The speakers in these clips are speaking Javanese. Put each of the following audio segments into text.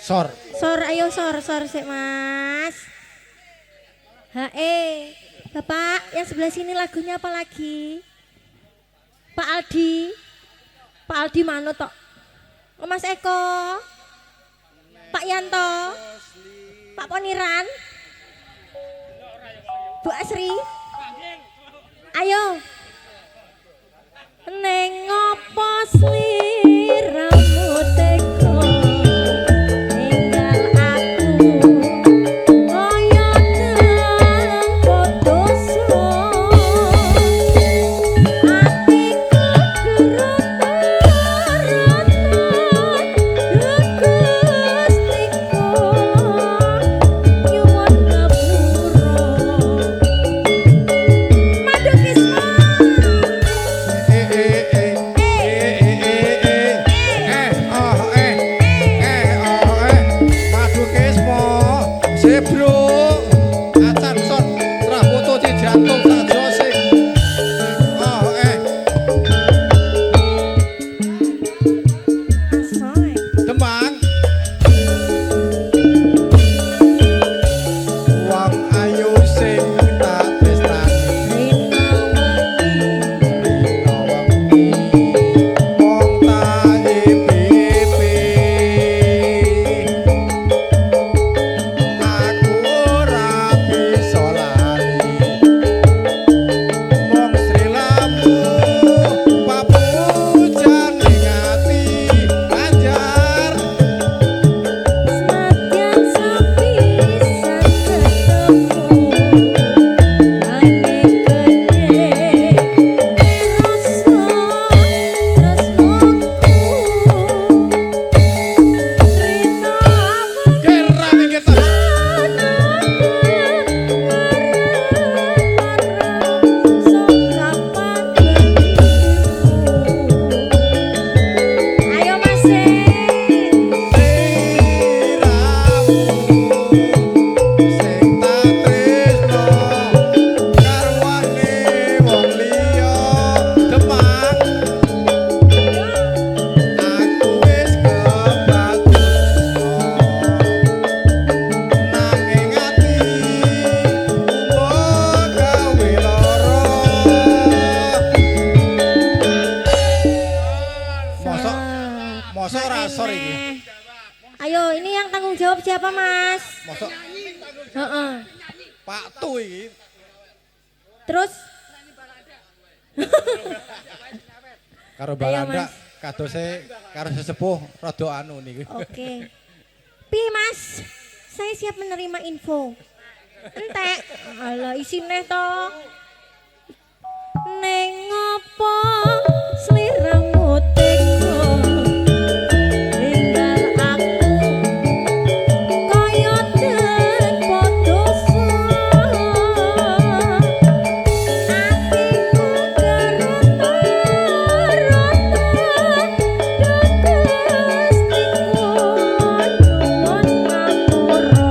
Sor. Sor, ayo sor sik Mas. Bapak, yang sebelah sini lagunya apa lagi? Pak Aldi. Pak Aldi mana tok? Oh, Mas Eko. Pak Yanto. Pak Poniran. Bu Asri. Ayo. Neng ngopo sliramu teko ninggal aku kaya dalang podoso atiku gerotan Gustiku nyuwun ngapura Madukisma Bro, acan son, rafoto di jantung tak jose. asoy Demang. Wong ayu sing tak tresnani. Rina wengi mong tahe pipi. Aku ora bisa lali. Mong srilamu papujan ning ati anjar. Semadyan sepisan ketemu Angin gede rasa tresnoku Rina Kera minggir tas. Ayo Mas Sliramu sing tak tresno karwane wong liya Demang aku wis kebagus nanging ati uga gawe lara mosok ora sor iki Ayo, ini yang tanggung jawab siapa, Mas? mosok Heeh. Pak Tu iki Terus karo Ayo, Balanda Mas. kadose karo sesepuh rada anu niki. oke. Pi, Mas. Saya siap menerima info. Entek. Alah, isine to. Neng ngopo sliramu teko ninggal aku kaya den podoso atiku gerotan Gustiku nyuwun ngapura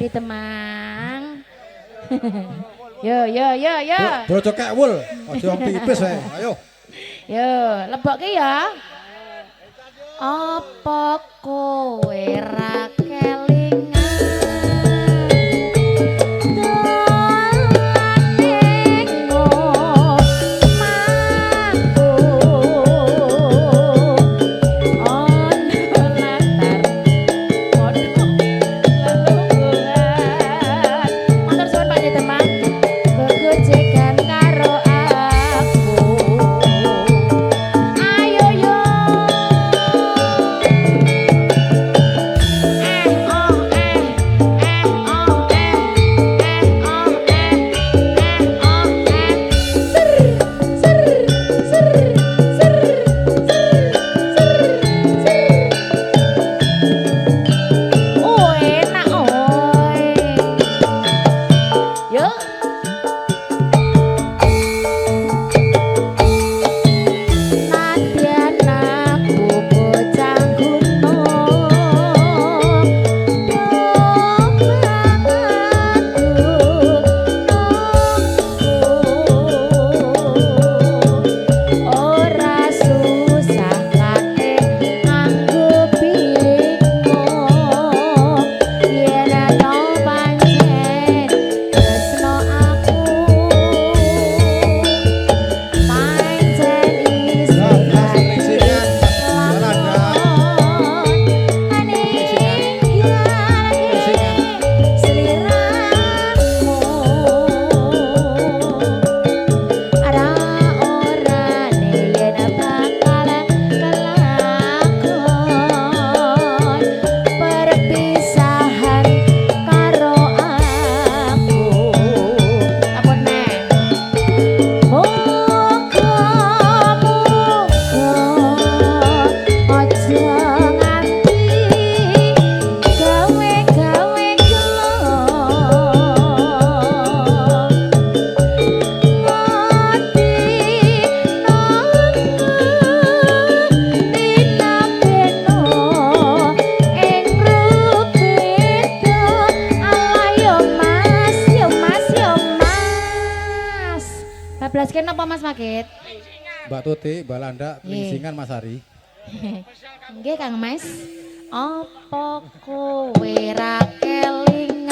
Padi Temang. Yo yo yo yo. Brojo kewul, aja wong pipis wae. Ayo. Yo, lebokke ya. Apa kowe ra kelingan Bablasken apa Mas Magit? Mbak Tuti, Mbak Landa, Lingsingan Mas Hari. Nggih Kang Mas. Apa kowe ra kelingan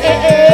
eh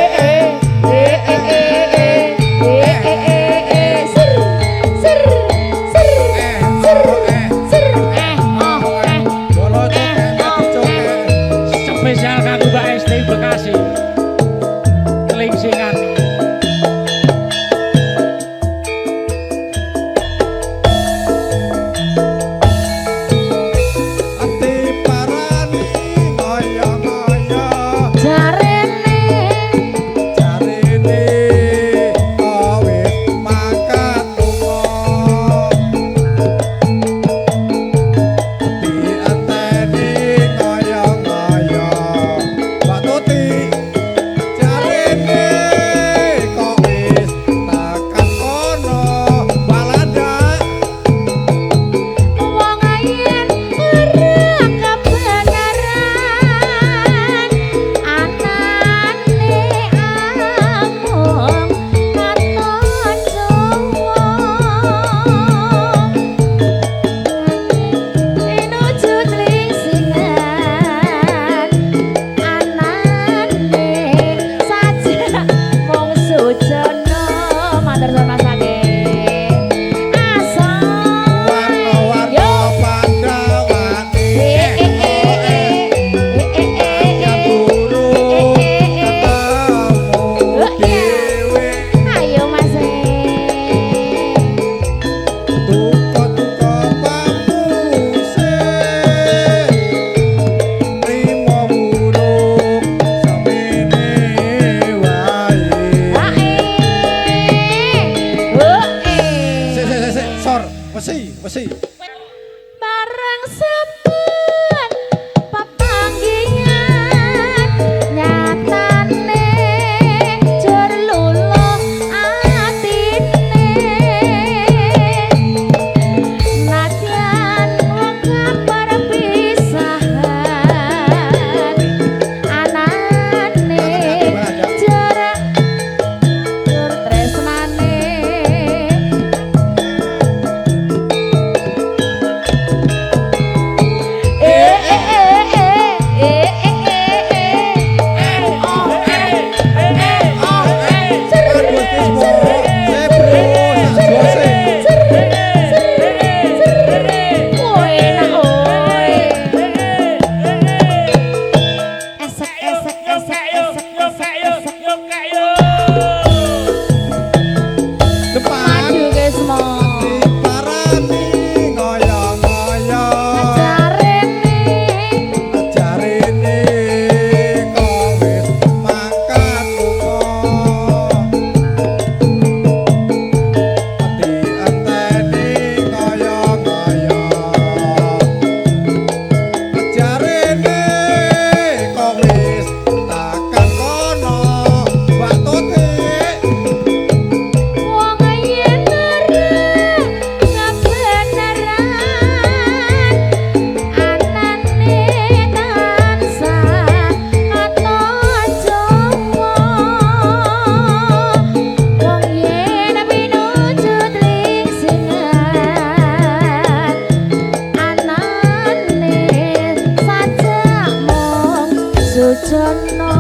Sujono.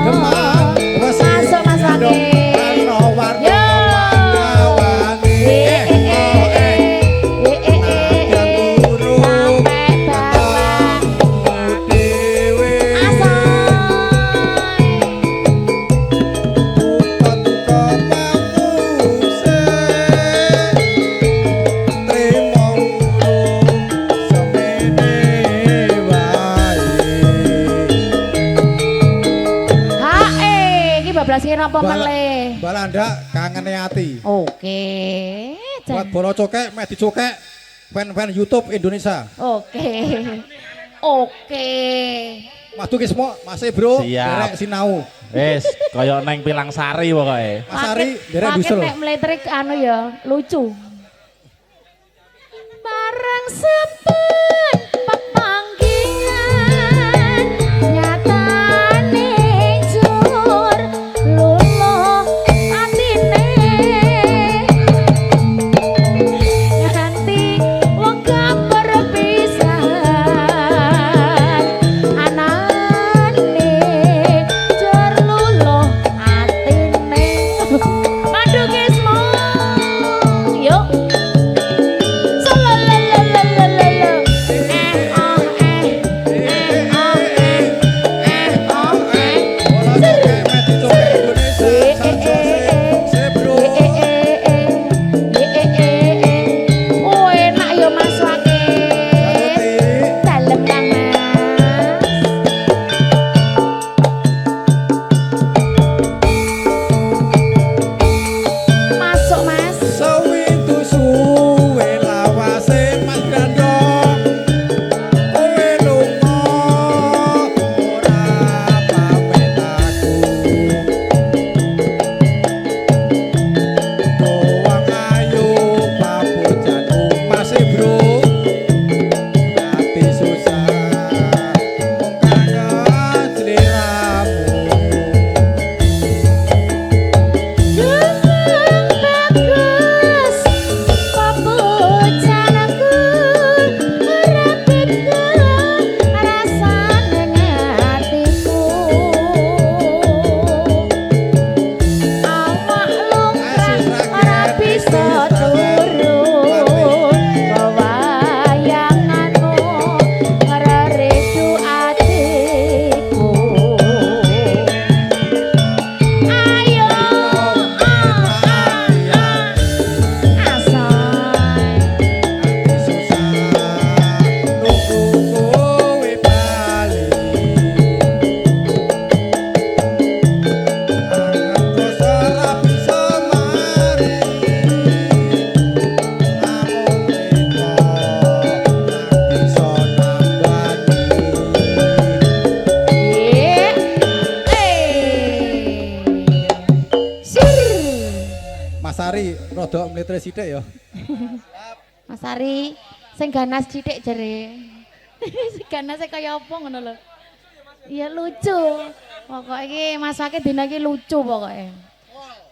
Demang wesi Masuk Mas Wage. Warna warna Yo. awane Nadyan turu Sampai bawah. dewe Asoy. Duka-duka panguse Trimo urung semene wae Iki bablas apa meleh? Balanda kangene ati. Oke. Buat bola cokek, meh dicokek fan-fan YouTube Indonesia. Oke. Oke. Madu ki semua, masih bro, Siap. derek sinau. Wis, kaya neng Pilang Sari pokoke. Mas Ari, derek Makin dusul. nek mletrik anu ya, lucu. Bareng sepun pepanggingan nyatane jur luluh atine nganti wong perpisahan anane jur luluh atine Madu Kismo yuk Bola cokek, meh dicokek Indonesia. Sajose, bro. Oh enak ya Mas Wage. Jatuti. Dalem Kang Mas. Masuk Mas. Sewindu suwe lawase Mas Grandong. Kowe lunga ora pamit aku. Doang ayu papujanku masih bro. Ati susah mung kangen sliramu. Bagus papujanku rapitku rasane atiku awak lumrah ora bisa turun bawayanganmu ngreredu atiku ayo asoy Susah nunggu kowe bali. Angan ora bisa mari. Namung mriko ra bisa nambani. Mas Ari rada mletre sithik ya. Mas Ari, sing ganas sithik jere. Sing ganas kaya apa ngono lho. Iya lucu. Pokoke iki Mas Wage dina iki lucu pokoke.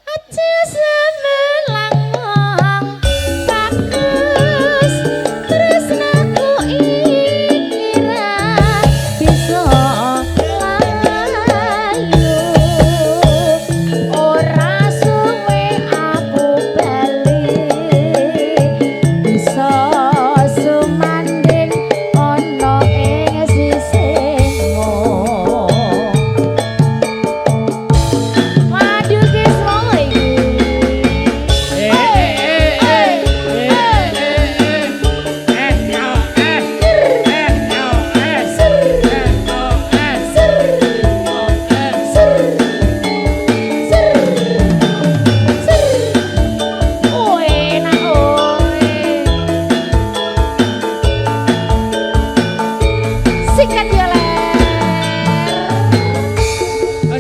Aja semelang wong bagus tresnaku ikira bisa layu ora suwe aku bali bisa sumanding ana ing sisihmu Madu Kismo iki Sikat ya ler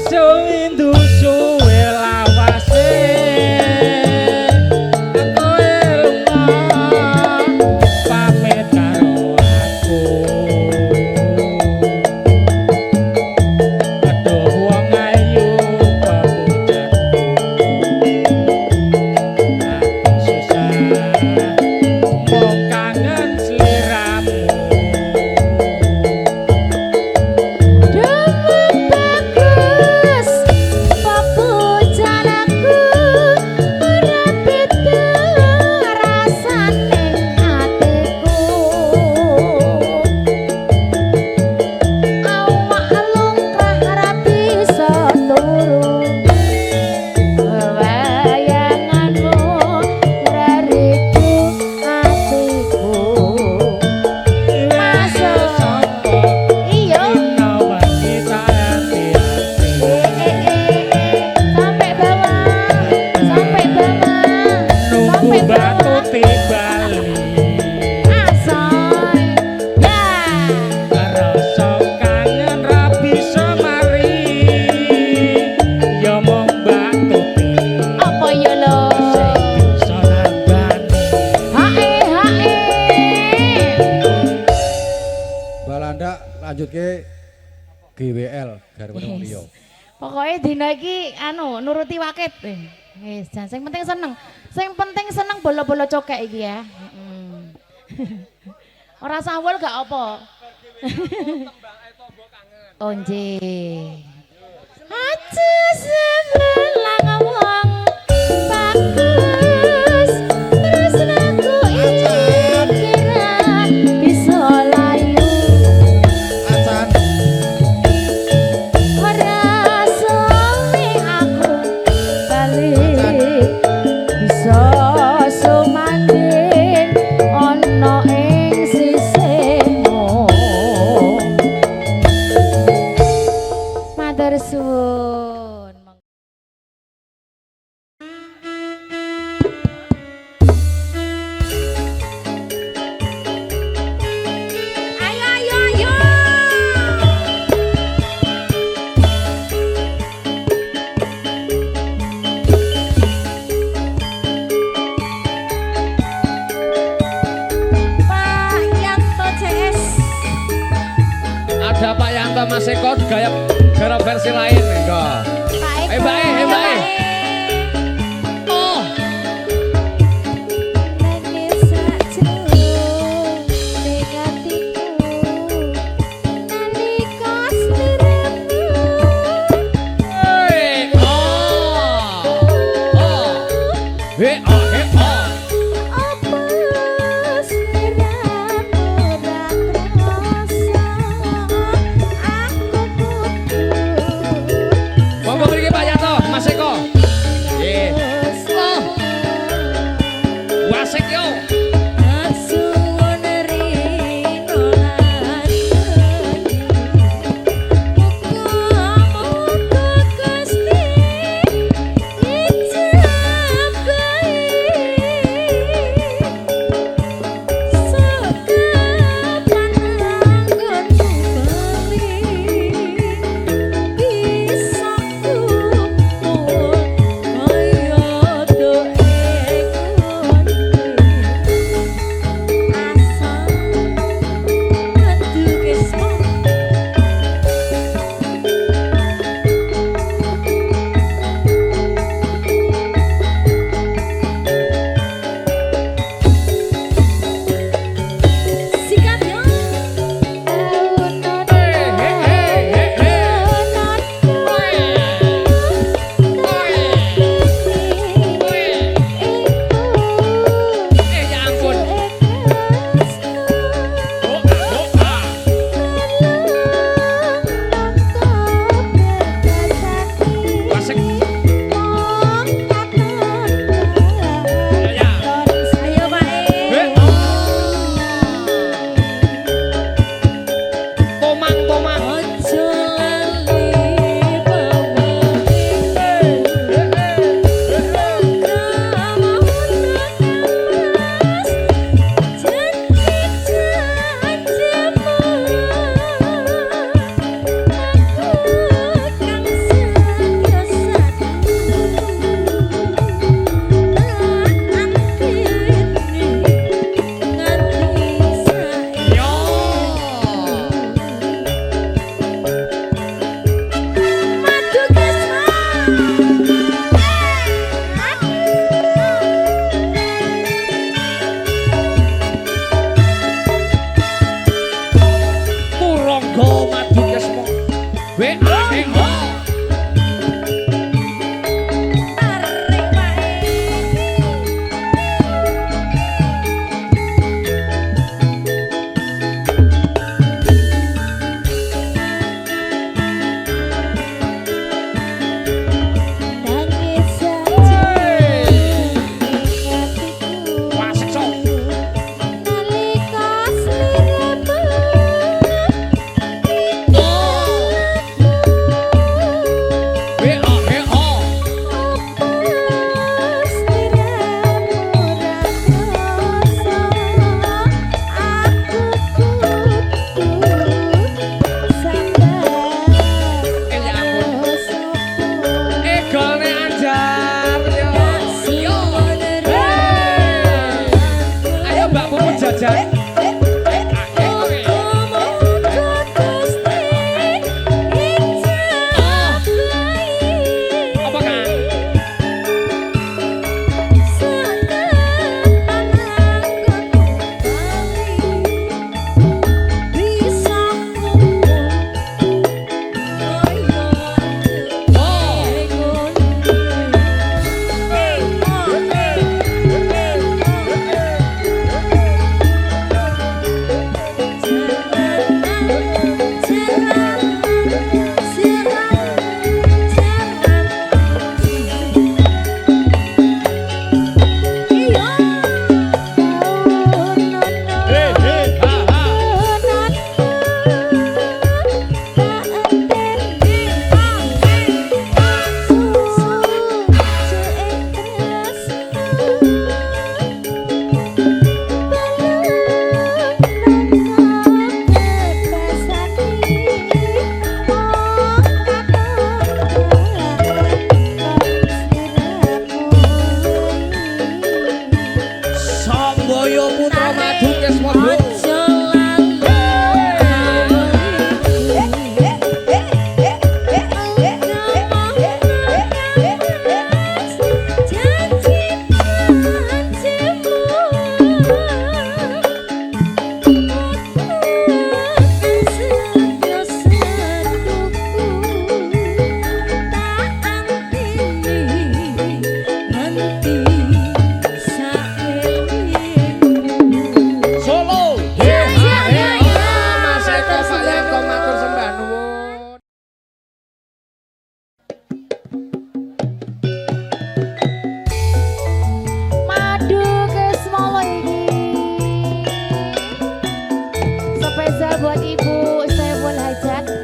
Sewindu suwe lawase kowe lunga pamit karo aku aduh wong ayu papujanku ati susah mung kangen sliramu Balanda lanjut ke GWL garwane wong liya. Pokoknya dina iki anu nuruti waket. Wis, jan sing penting seneng. Sing penting seneng bola-bola cokek iki ya. Ora sawul gak apa. Oh nggih. Aja sebelang wong bagus. Tresnaku iki bisa layu. Acan Ora suwe aku balik bisa sumanding ana ing sisihmu. Matur suwun. Ayo ayo ayo. Pak Yanto CS. Ada Pak Yanto Mas Eko gaya gara versi lain enggak. Pak Eko. Mbak E, Mbak E. Oh, Nangis sajroning atiku nalika sliramu. hey, oh, oh, he, oh, he, oh. Apa sliramu ora krasa aku butuh. Monggo mriki Pak Yanto, Mas Eko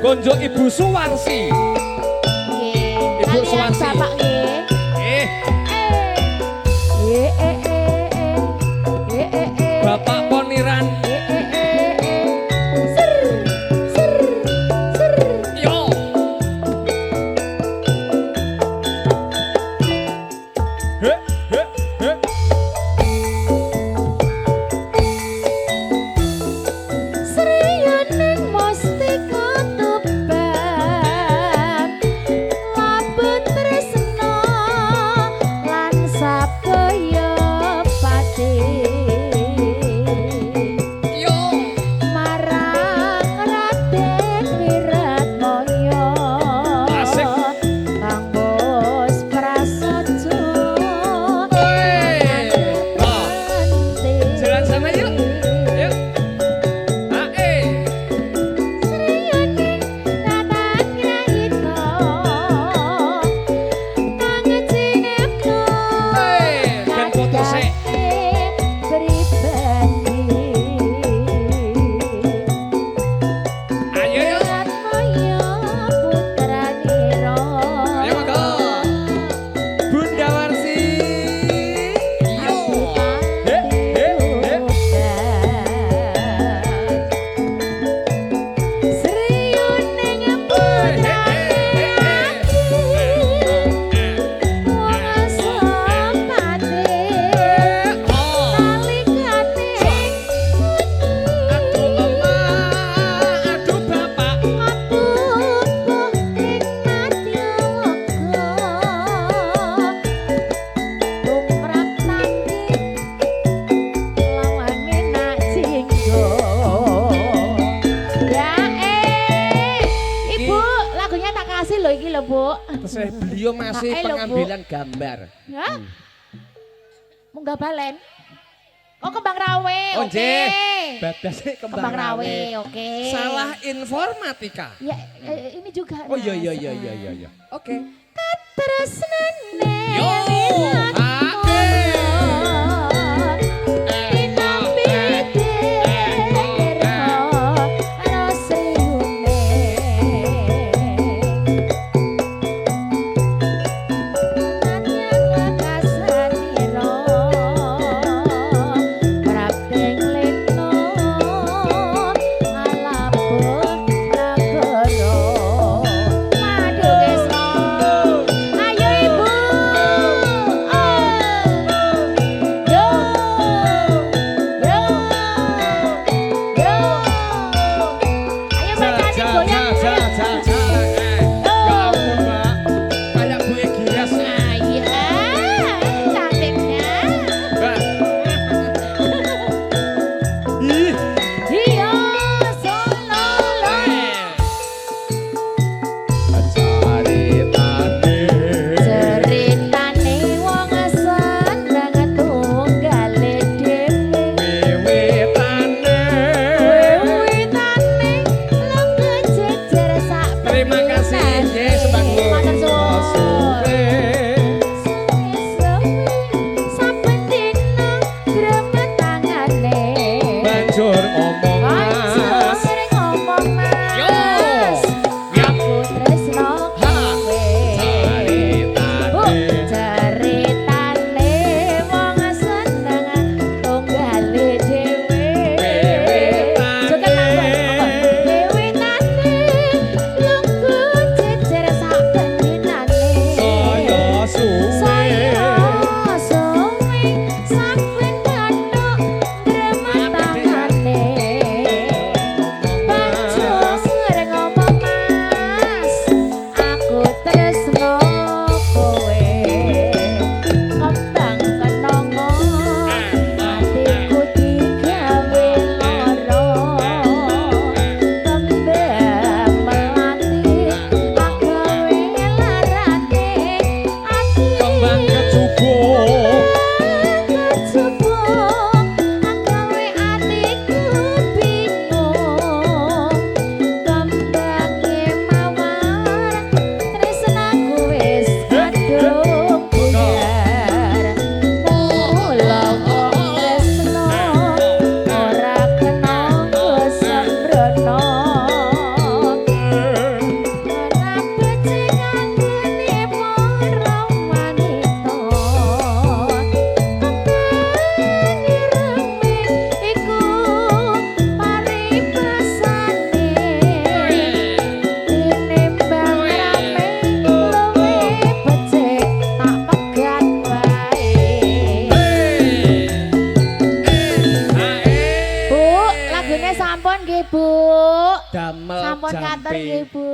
gonjo Ibu Suwarsi. Nggih. Ibu Kalian Suwarsi. Bapak nggih. Eh, Eh eh eh eh eh eh eh. Bapak Poniran. Ser ser ser. Yo. He, he, he. Sriyaning mustika tebak labet tresna lan sabaya pati Yo. marang Raden Wiratmaya Asik. Kang Bos Prasaja Jalan sana yuk. Yuk. Ae. Sriyaning tatangnya ito kang cinepno Ben foto sik. pribadi Ayo yuk. Wiratmaya putranira Ayo monggo. Bunda Warsi. Yo. He, he, he. Sriyaning putrane wong sapate nalikane Aduh emak, aduh bapak. atuh ing madyaga tumrap tanti lawan menak jinggo ya Ibu lagunya tak kasih loh iki lho Bu Terus beliau masih Ae lho, Bu. pengambilan gambar. ya munggah balen oh kembang rawe Oh, oke nggih. Babasnya kembang rawe oke Salah informatika. ya ini juga Oh iya iya Mas. iya iya iya iya. Oke. Tresnane Yo, ae. Ayo Ibu, Pun ngatur nggih Bu.